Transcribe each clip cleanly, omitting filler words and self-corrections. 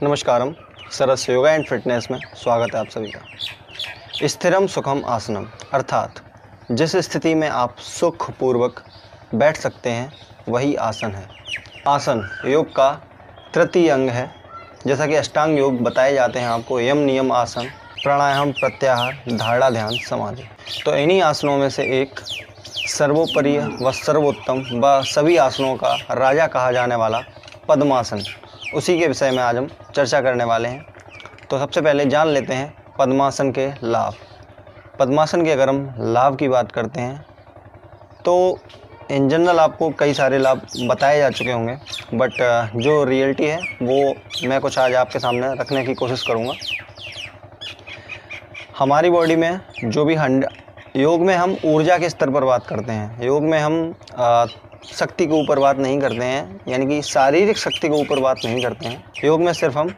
नमस्कारम। Saras yoga and fitness में स्वागत है आप सभी का। स्थिरम सुखम आसनम अर्थात जिस स्थिति में आप सुखपूर्वक बैठ सकते हैं वही आसन है। आसन योग का तृतीय अंग है। जैसा कि अष्टांग योग बताए जाते हैं आपको, यम नियम आसन, प्राणायाम, प्रत्याहार, धारणा, ध्यान, समाधि। तो इन्हीं आसनों में से एक सर्वोपरि व सर्वोत्तम व सभी आसनों का राजा कहा जाने वाला पद्मासन, उसी के विषय में आज हम चर्चा करने वाले हैं। तो सबसे पहले जान लेते हैं पद्मासन के लाभ। पद्मासन के अगर हम लाभ की बात करते हैं तो इन जनरल आपको कई सारे लाभ बताए जा चुके होंगे, बट जो रियलिटी है वो मैं कुछ आज आपके सामने रखने की कोशिश करूँगा। हमारी बॉडी में जो भी योग में हम ऊर्जा के स्तर पर बात करते हैं। योग में हम शक्ति के ऊपर बात नहीं करते हैं, यानी कि शारीरिक शक्ति के ऊपर बात नहीं करते हैं। योग में सिर्फ हम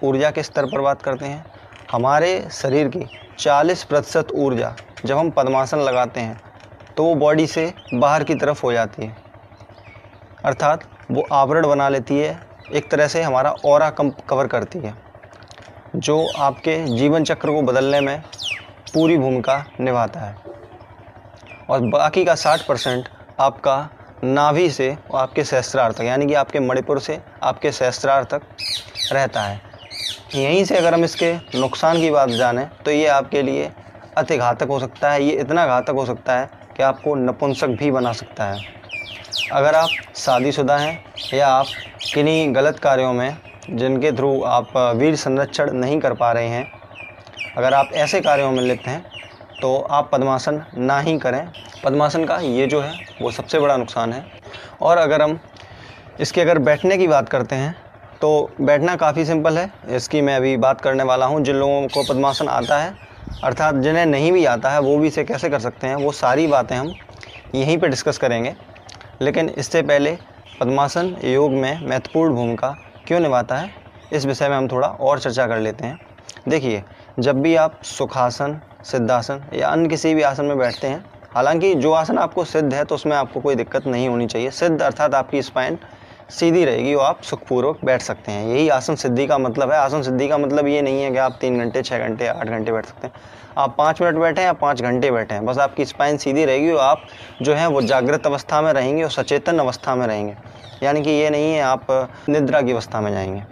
ऊर्जा के स्तर पर बात करते हैं। हमारे शरीर की 40% ऊर्जा जब हम पद्मासन लगाते हैं तो वो बॉडी से बाहर की तरफ हो जाती है, अर्थात वो आवरण बना लेती है, एक तरह से हमारा ऑरा कवर करती है, जो आपके जीवन चक्र को बदलने में पूरी भूमिका निभाता है। और बाकी का 60% आपका नाभि से और आपके सहस्त्रार तक, यानी कि आपके मणिपुर से आपके सहस्त्रार तक रहता है। यहीं से अगर हम इसके नुकसान की बात जानें तो ये आपके लिए अति घातक हो सकता है। ये इतना घातक हो सकता है कि आपको नपुंसक भी बना सकता है। अगर आप शादीशुदा हैं या आप किन्हीं गलत कार्यों में जिनके थ्रू आप वीर संरक्षण नहीं कर पा रहे हैं, अगर आप ऐसे कार्यों में लिप्त हैं तो आप पद्मासन ना ही करें। पद्मासन का ये जो है वो सबसे बड़ा नुकसान है। और अगर हम इसके अगर बैठने की बात करते हैं तो बैठना काफ़ी सिंपल है। इसकी मैं अभी बात करने वाला हूँ। जिन लोगों को पद्मासन आता है, अर्थात जिन्हें नहीं भी आता है, वो भी इसे कैसे कर सकते हैं, वो सारी बातें हम यहीं पे डिस्कस करेंगे। लेकिन इससे पहले पद्मासन योग में महत्वपूर्ण भूमिका क्यों निभाता है, इस विषय में हम थोड़ा और चर्चा कर लेते हैं। देखिए, जब भी आप सुखासन, सिद्धासन या अन्य किसी भी आसन में बैठते हैं, हालांकि जो आसन आपको सिद्ध है तो उसमें आपको कोई दिक्कत नहीं होनी चाहिए। सिद्ध अर्थात आपकी स्पाइन सीधी रहेगी और आप सुखपूर्वक बैठ सकते हैं। यही आसन सिद्धि का मतलब है। आसन सिद्धि का मतलब ये नहीं है कि आप 3 घंटे, 6 घंटे, 8 घंटे बैठ सकते हैं। आप 5 मिनट बैठें या 5 घंटे बैठें, बस आपकी स्पाइन सीधी रहेगी और आप जो है वो जागृत अवस्था में रहेंगे और सचेतन अवस्था में रहेंगे। यानी कि ये नहीं है आप निद्रा की अवस्था में जाएंगे।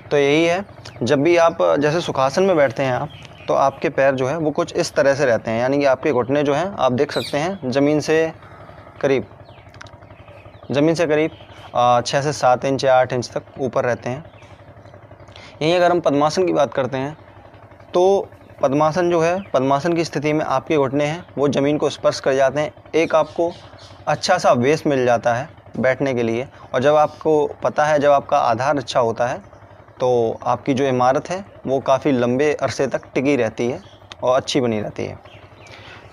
तो यही है, जब भी आप जैसे सुखासन में बैठते हैं आप, तो आपके पैर जो है वो कुछ इस तरह से रहते हैं, यानी कि आपके घुटने जो हैं आप देख सकते हैं ज़मीन से करीब 6 से 7 इंच या 8 इंच तक ऊपर रहते हैं। यहीं अगर हम पद्मासन की बात करते हैं तो पद्मासन जो है, पद्मासन की स्थिति में आपके घुटने हैं वो ज़मीन को स्पर्श कर जाते हैं। एक आपको अच्छा सा बेस मिल जाता है बैठने के लिए। और जब आपको पता है, जब आपका आधार अच्छा होता है तो आपकी जो इमारत है वो काफ़ी लंबे अरसे तक टिकी रहती है और अच्छी बनी रहती है।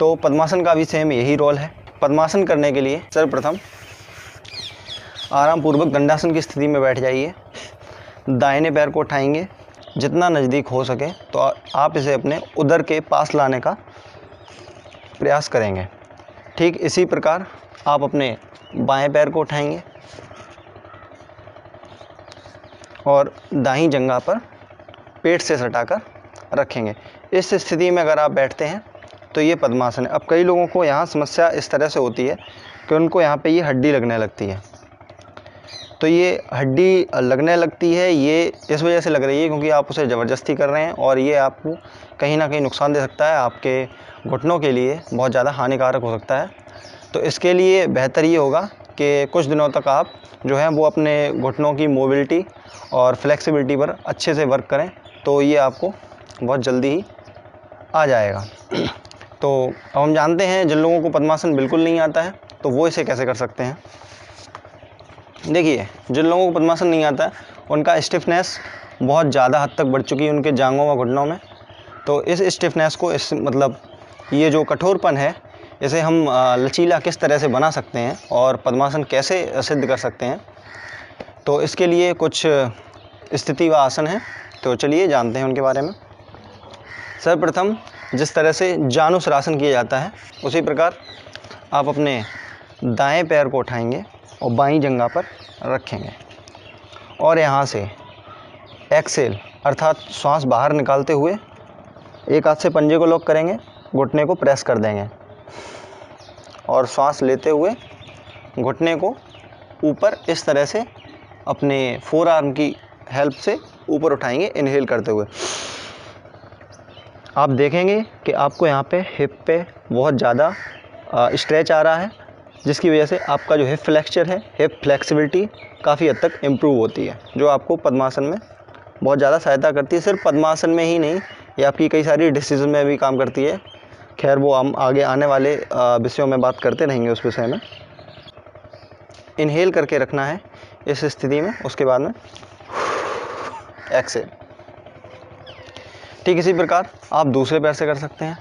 तो पद्मासन का भी सेम यही रोल है। पद्मासन करने के लिए सर्वप्रथम आरामपूर्वक दंडासन की स्थिति में बैठ जाइए। दाहिने पैर को उठाएंगे, जितना नज़दीक हो सके तो आप इसे अपने उदर के पास लाने का प्रयास करेंगे। ठीक इसी प्रकार आप अपने बाएं पैर को उठाएंगे और दाहिनी जंघा पर पेट से सटाकर रखेंगे। इस स्थिति में अगर आप बैठते हैं तो ये पद्मासन है। अब कई लोगों को यहाँ समस्या इस तरह से होती है कि उनको यहाँ पे ये हड्डी लगने लगती है। तो ये हड्डी लगने लगती है, ये इस वजह से लग रही है क्योंकि आप उसे ज़बरदस्ती कर रहे हैं और ये आपको कहीं ना कहीं नुकसान दे सकता है। आपके घुटनों के लिए बहुत ज़्यादा हानिकारक हो सकता है। तो इसके लिए बेहतर ये होगा कि कुछ दिनों तक आप जो है वो अपने घुटनों की मोबिलिटी और फ्लेक्सिबिलिटी पर अच्छे से वर्क करें, तो ये आपको बहुत जल्दी ही आ जाएगा। तो अब हम जानते हैं जिन लोगों को पद्मासन बिल्कुल नहीं आता है तो वो इसे कैसे कर सकते हैं। देखिए, जिन लोगों को पद्मासन नहीं आता है उनका स्टिफनेस बहुत ज़्यादा हद तक बढ़ चुकी है उनके जांघों व घुटनों में। तो इस स्टिफनेस को, इस मतलब ये जो कठोरपन है, इसे हम लचीला किस तरह से बना सकते हैं और पद्मासन कैसे सिद्ध कर सकते हैं, तो इसके लिए कुछ स्थिति व आसन हैं। तो चलिए जानते हैं उनके बारे में। सर्वप्रथम जिस तरह से जानुश्रासन किया जाता है उसी प्रकार आप अपने दाएं पैर को उठाएंगे और बाईं जंघा पर रखेंगे और यहाँ से एक्सेल अर्थात श्वास बाहर निकालते हुए एक हाथ से पंजे को लॉक करेंगे, घुटने को प्रेस कर देंगे और श्वास लेते हुए घुटने को ऊपर इस तरह से अपने फोर आर्म की हेल्प से ऊपर उठाएंगे इनहेल करते हुए। आप देखेंगे कि आपको यहाँ पे हिप पे बहुत ज़्यादा स्ट्रेच आ रहा है, जिसकी वजह से आपका जो हिप फ्लेक्चर है, हिप फ्लेक्सिबिलिटी काफ़ी हद तक इम्प्रूव होती है, जो आपको पद्मासन में बहुत ज़्यादा सहायता करती है। सिर्फ पद्मासन में ही नहीं, ये आपकी कई सारी डिसीज़न में भी काम करती है। खैर वो हम आगे आने वाले विषयों में बात करते रहेंगे उस विषय में। इनहेल करके रखना है इस स्थिति में, उसके बाद में एक्सेल। ठीक इसी प्रकार आप दूसरे पैर से कर सकते हैं।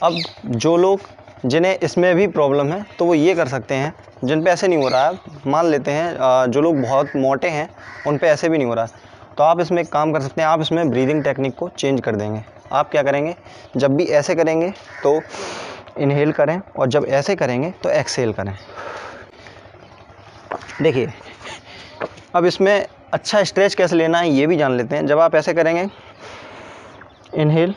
अब जो लोग जिन्हें इसमें भी प्रॉब्लम है तो वो ये कर सकते हैं, जिन पे ऐसे नहीं हो रहा है, मान लेते हैं जो लोग बहुत मोटे हैं उन पे ऐसे भी नहीं हो रहा है, तो आप इसमें एक काम कर सकते हैं, आप इसमें ब्रीदिंग टेक्निक को चेंज कर देंगे। आप क्या करेंगे, जब भी ऐसे करेंगे तो इनहेल करें और जब ऐसे करेंगे तो एक्सेल करें। देखिए अब इसमें अच्छा स्ट्रेच कैसे लेना है ये भी जान लेते हैं। जब आप ऐसे करेंगे इनहेल,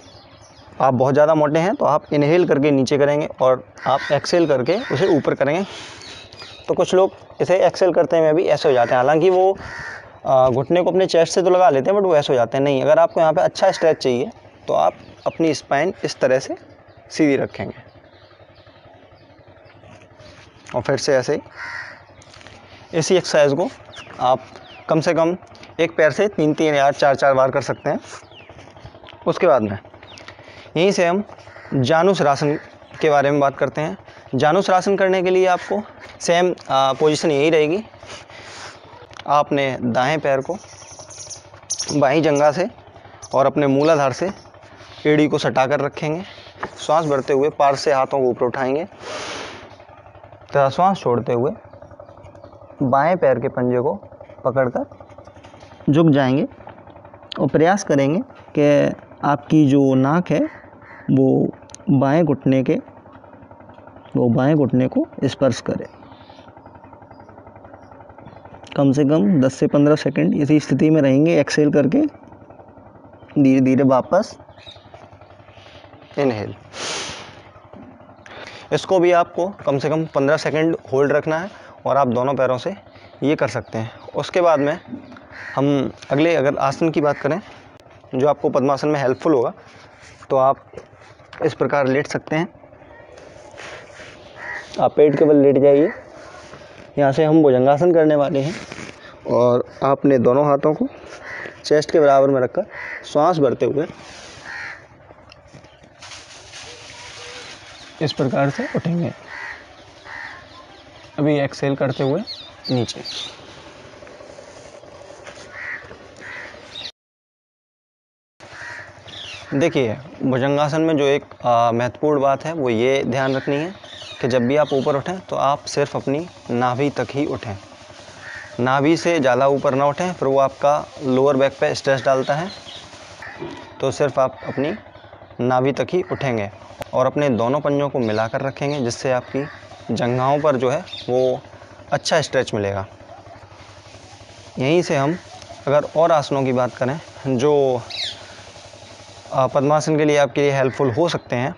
आप बहुत ज़्यादा मोटे हैं तो आप इनहेल करके नीचे करेंगे और आप एक्सेल करके उसे ऊपर करेंगे। तो कुछ लोग इसे एक्सेल करते हुए भी ऐसे हो जाते हैं, हालांकि वो घुटने को अपने चेस्ट से तो लगा लेते हैं बट वो ऐसे हो जाते हैं। नहीं, अगर आपको यहाँ पे अच्छा स्ट्रेच चाहिए तो आप अपनी स्पाइन इस तरह से सीधी रखेंगे और फिर से ऐसे ही इसी एक्सरसाइज को आप कम से कम एक पैर से 3-3 या 4-4 बार कर सकते हैं। उसके बाद में यहीं से हम जानुश्रासन के बारे में बात करते हैं। जानुश्रासन करने के लिए आपको सेम पोजीशन यही रहेगी। आपने दाएं पैर को बाईं जंघा से और अपने मूलाधार से एड़ी को सटा कर रखेंगे। श्वास भरते हुए पार्श्व से हाथों को ऊपर उठाएंगे तथा श्वास छोड़ते हुए बाएं पैर के पंजे को पकड़कर झुक जाएंगे और प्रयास करेंगे कि आपकी जो नाक है वो बाएं घुटने को स्पर्श करे। कम से कम 10 से 15 सेकंड इसी स्थिति में रहेंगे। एक्सेल करके धीरे धीरे वापस इनहेल। इसको भी आपको कम से कम 15 सेकंड होल्ड रखना है और आप दोनों पैरों से ये कर सकते हैं। उसके बाद में हम अगले अगर आसन की बात करें जो आपको पद्मासन में हेल्पफुल होगा, तो आप इस प्रकार लेट सकते हैं। आप पेट के बल लेट जाइए। यहाँ से हम भुजंगासन करने वाले हैं और आपने दोनों हाथों को चेस्ट के बराबर में रखकर श्वास भरते हुए इस प्रकार से उठेंगे। अभी एक्सेल करते हुए नीचे। देखिए भुजंगासन में जो एक महत्वपूर्ण बात है वो ये ध्यान रखनी है कि जब भी आप ऊपर उठें तो आप सिर्फ अपनी नाभि तक ही उठें। नाभि से ज़्यादा ऊपर ना उठें, फिर वो आपका लोअर बैक पे स्ट्रेस डालता है। तो सिर्फ आप अपनी नाभि तक ही उठेंगे और अपने दोनों पंजों को मिलाकर रखेंगे, जिससे आपकी जंघाओं पर जो है वो अच्छा स्ट्रेच मिलेगा। यहीं से हम अगर और आसनों की बात करें जो पद्मासन के लिए आपके लिए हेल्पफुल हो सकते हैं,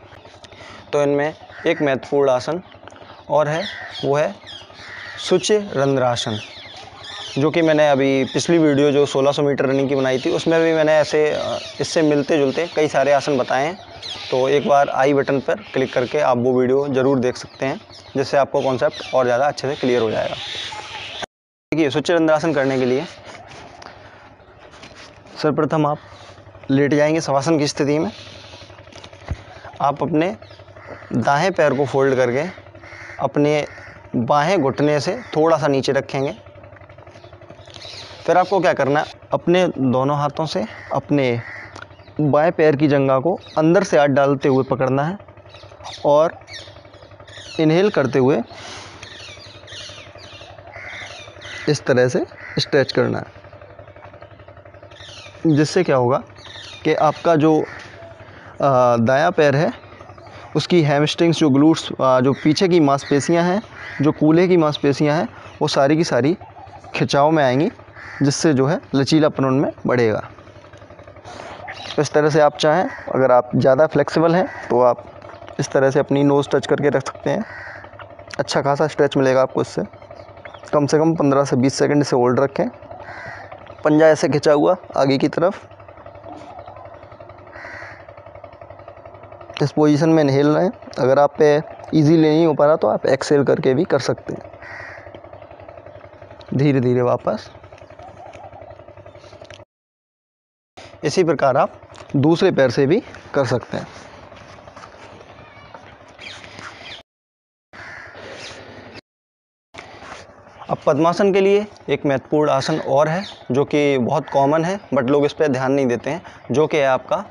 तो इनमें एक महत्वपूर्ण आसन और है, वो है शुच रंध्रासन, जो कि मैंने अभी पिछली वीडियो जो 1600 मीटर रनिंग की बनाई थी उसमें भी मैंने ऐसे इससे मिलते जुलते कई सारे आसन बताए हैं। तो एक बार आई बटन पर क्लिक करके आप वो वीडियो ज़रूर देख सकते हैं, जिससे आपको कॉन्सेप्ट और ज़्यादा अच्छे से क्लियर हो जाएगा। देखिए शुच रंध्रासन करने के लिए सर्वप्रथम आप लेट जाएंगे शवासन की स्थिति में। आप अपने दाएं पैर को फोल्ड करके अपने बाएं घुटने से थोड़ा सा नीचे रखेंगे। फिर आपको क्या करना है, अपने दोनों हाथों से अपने बाएं पैर की जंघा को अंदर से हाथ डालते हुए पकड़ना है और इनहेल करते हुए इस तरह से स्ट्रेच करना है, जिससे क्या होगा कि आपका जो दायां पैर है उसकी हैमस्ट्रिंग्स, जो ग्लूट्स, जो पीछे की मांसपेशियां हैं, जो कूल्हे की मांसपेशियां हैं, वो सारी की सारी खिंचाव में आएंगी, जिससे जो है लचीलापन उनमें बढ़ेगा। इस तरह से आप चाहें, अगर आप ज़्यादा फ्लेक्सिबल हैं तो आप इस तरह से अपनी नोज़ टच करके रख सकते हैं। अच्छा खासा स्ट्रेच मिलेगा आपको इससे। कम से कम 15 से 20 सेकंड से होल्ड रखें, पंजा ऐसे खिंचा हुआ आगे की तरफ। इस पोजीशन में इनहेल रहें। अगर आप पे इजीली नहीं हो पा रहा तो आप एक्सहेल करके भी कर सकते हैं। धीरे धीरे वापस। इसी प्रकार आप दूसरे पैर से भी कर सकते हैं। अब पद्मासन के लिए एक महत्वपूर्ण आसन और है जो कि बहुत कॉमन है बट लोग इस पर ध्यान नहीं देते हैं, जो कि है आपका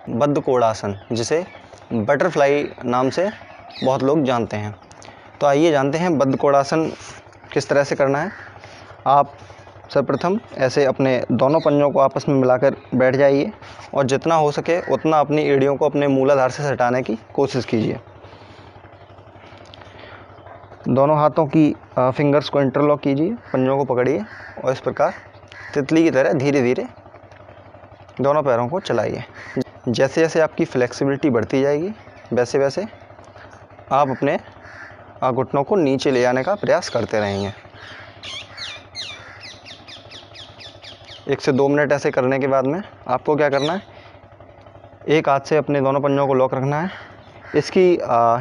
बद्धकोणासन, जिसे बटरफ्लाई नाम से बहुत लोग जानते हैं। तो आइए जानते हैं बद्धकोणासन किस तरह से करना है। आप सर्वप्रथम ऐसे अपने दोनों पंजों को आपस में मिलाकर बैठ जाइए और जितना हो सके उतना अपनी एड़ियों को अपने मूलाधार से सटाने की कोशिश कीजिए। दोनों हाथों की फिंगर्स को इंटरलॉक कीजिए, पंजों को पकड़िए और इस प्रकार तितली की तरह धीरे धीरे दोनों पैरों को चलाइए। जैसे जैसे आपकी फ्लेक्सिबिलिटी बढ़ती जाएगी वैसे वैसे आप अपने घुटनों को नीचे ले जाने का प्रयास करते रहेंगे। 1 से 2 मिनट ऐसे करने के बाद में आपको क्या करना है, एक हाथ से अपने दोनों पंजों को लॉक रखना है। इसकी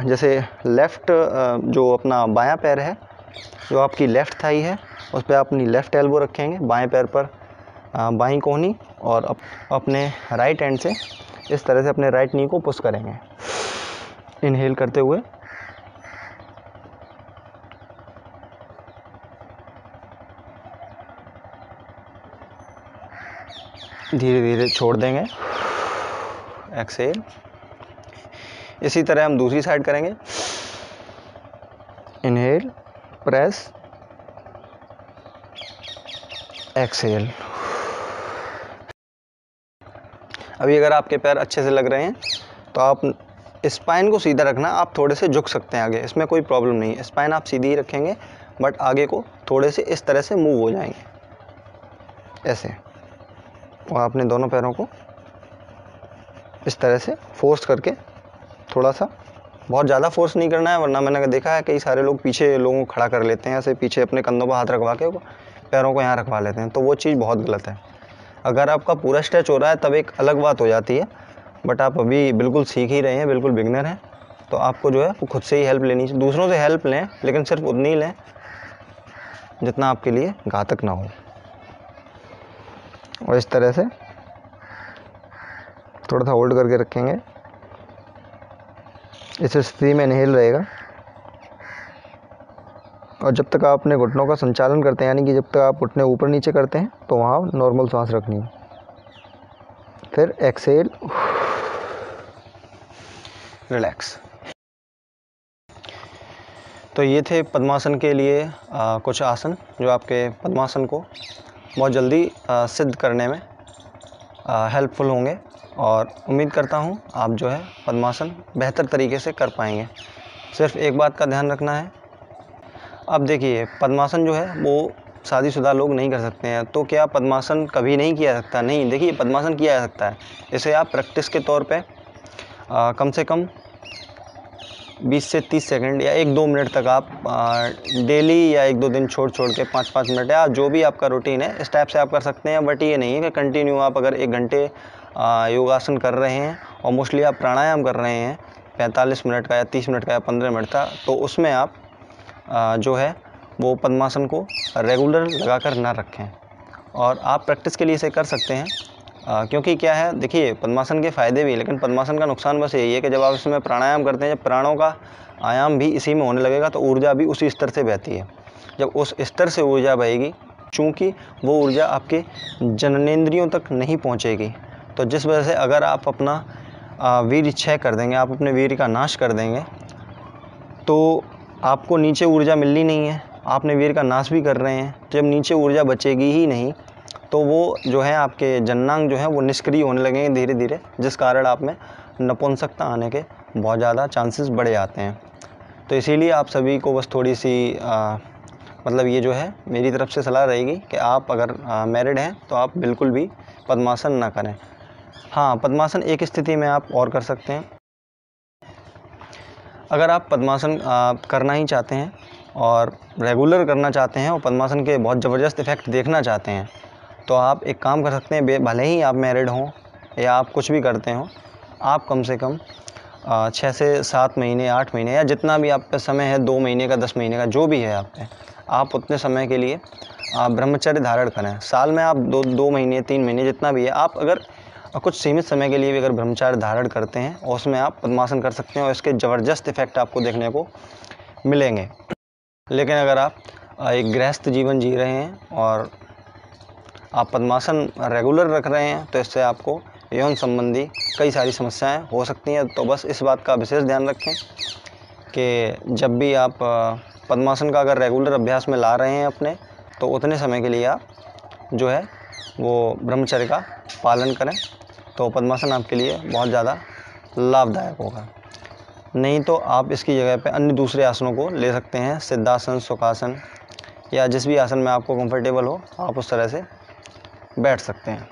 जैसे लेफ़्ट जो अपना बायां पैर है, जो आपकी लेफ़्ट थाई है, उस पर आप अपनी लेफ़्ट एल्बो रखेंगे, बाएं पैर पर बाईं कोहनी, और अपने राइट हैंड से इस तरह से अपने राइट नी को पुश करेंगे इनहेल करते हुए। धीरे धीरे छोड़ देंगे, एक्सहेल। इसी तरह हम दूसरी साइड करेंगे, इनहेल, प्रेस, एक्सहेल। अभी अगर आपके पैर अच्छे से लग रहे हैं तो आप स्पाइन को सीधा रखना, आप थोड़े से झुक सकते हैं आगे, इसमें कोई प्रॉब्लम नहीं है। स्पाइन आप सीधी ही रखेंगे बट आगे को थोड़े से इस तरह से मूव हो जाएंगे ऐसे, और आपने दोनों पैरों को इस तरह से फोर्स करके, थोड़ा सा, बहुत ज़्यादा फोर्स नहीं करना है, वरना मैंने देखा है कई सारे लोग पीछे लोगों को खड़ा कर लेते हैं, ऐसे पीछे अपने कंधों पर हाथ रखवा के पैरों को यहाँ रखवा लेते हैं, तो वो चीज़ बहुत गलत है। अगर आपका पूरा स्ट्रेच हो रहा है तब एक अलग बात हो जाती है, बट आप अभी बिल्कुल सीख ही रहे हैं, बिल्कुल बिगनर हैं, तो आपको जो है वो खुद से ही हेल्प लेनी चाहिए। दूसरों से हेल्प लें लेकिन सिर्फ उतनी ही लें जितना आपके लिए घातक ना हो। और इस तरह से थोड़ा सा होल्ड करके रखेंगे, इस स्थिति में इनहेल रहेगा। और जब तक आप अपने घुटनों का संचालन करते हैं, यानी कि जब तक आप घुटने ऊपर नीचे करते हैं, तो वहाँ नॉर्मल सांस रखनी है। फिर एक्सहेल, रिलैक्स। तो ये थे पद्मासन के लिए कुछ आसन जो आपके पद्मासन को बहुत जल्दी सिद्ध करने में हेल्पफुल होंगे, और उम्मीद करता हूँ आप जो है पद्मासन बेहतर तरीके से कर पाएंगे। सिर्फ एक बात का ध्यान रखना है। अब देखिए, पद्मासन जो है वो शादीशुदा लोग नहीं कर सकते हैं, तो क्या पद्मासन कभी नहीं किया जा सकता? नहीं, देखिए पद्मासन किया जा सकता है। इसे आप प्रैक्टिस के तौर पे कम से कम 20 से 30 सेकंड या 1-2 मिनट तक आप डेली या 1-2 दिन छोड़ के 5-5 मिनट या जो भी आपका रूटीन है इस टाइप से आप कर सकते हैं। बट ये नहीं है कि कंटिन्यू आप अगर 1 घंटे योगासन कर रहे हैं और मोस्टली आप प्राणायाम कर रहे हैं 45 मिनट का या 30 मिनट का या 15 मिनट का, तो उसमें आप जो है वो पद्मासन को रेगुलर लगा कर ना रखें। और आप प्रैक्टिस के लिए इसे कर सकते हैं, क्योंकि क्या है, देखिए पद्मासन के फ़ायदे भी, लेकिन पद्मासन का नुकसान बस यही है कि जब आप इसमें प्राणायाम करते हैं, जब प्राणों का आयाम भी इसी में होने लगेगा तो ऊर्जा भी उसी स्तर से बहती है। जब उस स्तर से ऊर्जा बहेगी, चूँकि वो ऊर्जा आपके जननेंद्रियों तक नहीं पहुँचेगी, तो जिस वजह से अगर आप अपना वीर्य क्षय कर देंगे, आप अपने वीर्य का नाश कर देंगे, तो आपको नीचे ऊर्जा मिलनी नहीं है, आपने वीर्य का नाश भी कर रहे हैं। जब नीचे ऊर्जा बचेगी ही नहीं तो वो जो है आपके जननांग जो है वो निष्क्रिय होने लगेंगे धीरे धीरे, जिस कारण आप में नपुंसकता आने के बहुत ज़्यादा चांसेस बढ़ जाते हैं। तो इसीलिए आप सभी को बस थोड़ी सी मतलब ये जो है मेरी तरफ से सलाह रहेगी कि आप अगर मैरिड हैं तो आप बिल्कुल भी पद्मासन ना करें। हाँ, पद्मासन एक स्थिति में आप और कर सकते हैं। अगर आप पद्मासन करना ही चाहते हैं और रेगुलर करना चाहते हैं और पद्मासन के बहुत ज़बरदस्त इफ़ेक्ट देखना चाहते हैं, तो आप एक काम कर सकते हैं। भले ही आप मैरिड हों या आप कुछ भी करते हों, आप कम से कम 6 से 7 महीने, 8 महीने या जितना भी आप पे समय है, 2 महीने का, 10 महीने का, जो भी है आप पे, आप उतने समय के लिए ब्रह्मचर्य धारण करें। साल में आप 2 महीने, 3 महीने, जितना भी है, आप अगर कुछ सीमित समय के लिए भी अगर ब्रह्मचर्य धारण करते हैं और उसमें आप पद्मासन कर सकते हैं और इसके ज़बरदस्त इफ़ेक्ट आपको देखने को मिलेंगे। लेकिन अगर आप एक गृहस्थ जीवन जी रहे हैं और आप पद्मासन रेगुलर रख रहे हैं, तो इससे आपको यौन संबंधी कई सारी समस्याएं हो सकती हैं। तो बस इस बात का विशेष ध्यान रखें कि जब भी आप पद्मासन का अगर रेगुलर अभ्यास में ला रहे हैं अपने, तो उतने समय के लिए आप जो है वो ब्रह्मचर्य का पालन करें, तो पद्मासन आपके लिए बहुत ज़्यादा लाभदायक होगा। नहीं तो आप इसकी जगह पे अन्य दूसरे आसनों को ले सकते हैं, सिद्धासन, सुखासन, या जिस भी आसन में आपको कंफर्टेबल हो, आप उस तरह से बैठ सकते हैं।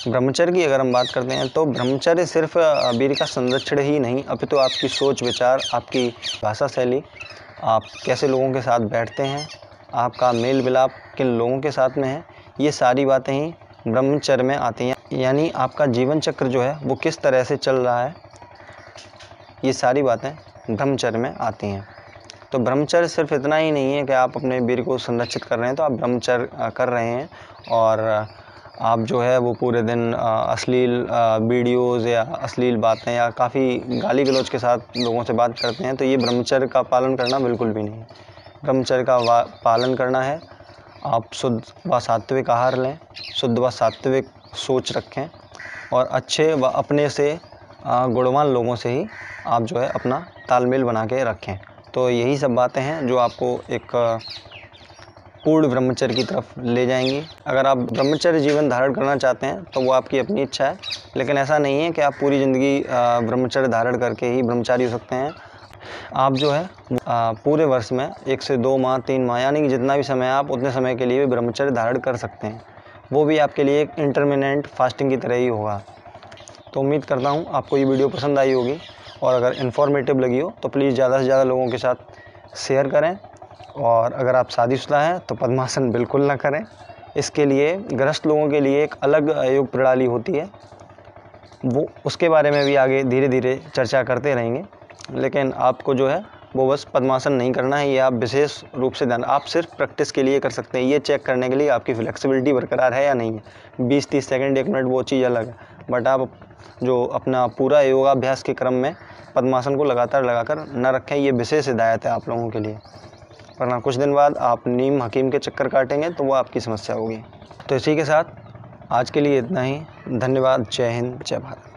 ब्रह्मचर्य की अगर हम बात करते हैं, तो ब्रह्मचर्य सिर्फ वीर्य का संरक्षण ही नहीं, अपितु आपकी सोच विचार, आपकी भाषा शैली, आप कैसे लोगों के साथ बैठते हैं, आपका मेल मिलाप किन लोगों के साथ में है, ये सारी बातें ही ब्रह्मचर्य में आती हैं। यानी आपका जीवन चक्र जो है वो किस तरह से चल रहा है, ये सारी बातें ब्रह्मचर्य में आती हैं। तो ब्रह्मचर्य सिर्फ इतना ही नहीं है कि आप अपने वीर्य को संरक्षित कर रहे हैं, तो आप ब्रह्मचर्य कर रहे हैं और आप जो है वो पूरे दिन अश्लील वीडियोज़ या अश्लील बातें या काफ़ी गाली गलौज के साथ लोगों से बात करते हैं, तो ये ब्रह्मचर्य का पालन करना बिल्कुल भी नहीं है। ब्रह्मचर्य का पालन करना है, आप शुद्ध व सात्विक आहार लें, शुद्ध व सात्विक सोच रखें और अच्छे व अपने से गुणवान लोगों से ही आप जो है अपना तालमेल बना के रखें। तो यही सब बातें हैं जो आपको एक पूर्ण ब्रह्मचर्य की तरफ ले जाएंगी। अगर आप ब्रह्मचर्य जीवन धारण करना चाहते हैं तो वो आपकी अपनी इच्छा है, लेकिन ऐसा नहीं है कि आप पूरी ज़िंदगी ब्रह्मचर्य धारण करके ही ब्रह्मचारी हो सकते हैं। आप जो है पूरे वर्ष में 1 से 2 माह, 3 माह, यानी कि जितना भी समय आप उतने समय के लिए भी ब्रह्मचर्य धारण कर सकते हैं। वो भी आपके लिए एक इंटरमिनेंट फास्टिंग की तरह ही होगा। तो उम्मीद करता हूँ आपको ये वीडियो पसंद आई होगी, और अगर इन्फॉर्मेटिव लगी हो तो प्लीज़ ज़्यादा से ज़्यादा लोगों के साथ शेयर करें। और अगर आप शादीशुदा हैं तो पद्मासन बिल्कुल ना करें। इसके लिए गृहस्थ लोगों के लिए एक अलग योग प्रणाली होती है, वो उसके बारे में भी आगे धीरे धीरे चर्चा करते रहेंगे। लेकिन आपको जो है वो बस पद्मासन नहीं करना है, ये आप विशेष रूप से ध्यान, आप सिर्फ प्रैक्टिस के लिए कर सकते हैं, ये चेक करने के लिए आपकी फ्लेक्सिबिलिटी बरकरार है या नहीं है। 20-30 सेकंड, 1 मिनट वो चीज़ अलग है, बट आप जो अपना पूरा योगाभ्यास के क्रम में पद्मासन को लगातार लगाकर न रखें, ये विशेष हिदायत है आप लोगों के लिए, वरना कुछ दिन बाद आप नीम हकीम के चक्कर काटेंगे तो वो आपकी समस्या होगी। तो इसी के साथ आज के लिए इतना ही। धन्यवाद। जय हिंद, जय भारत।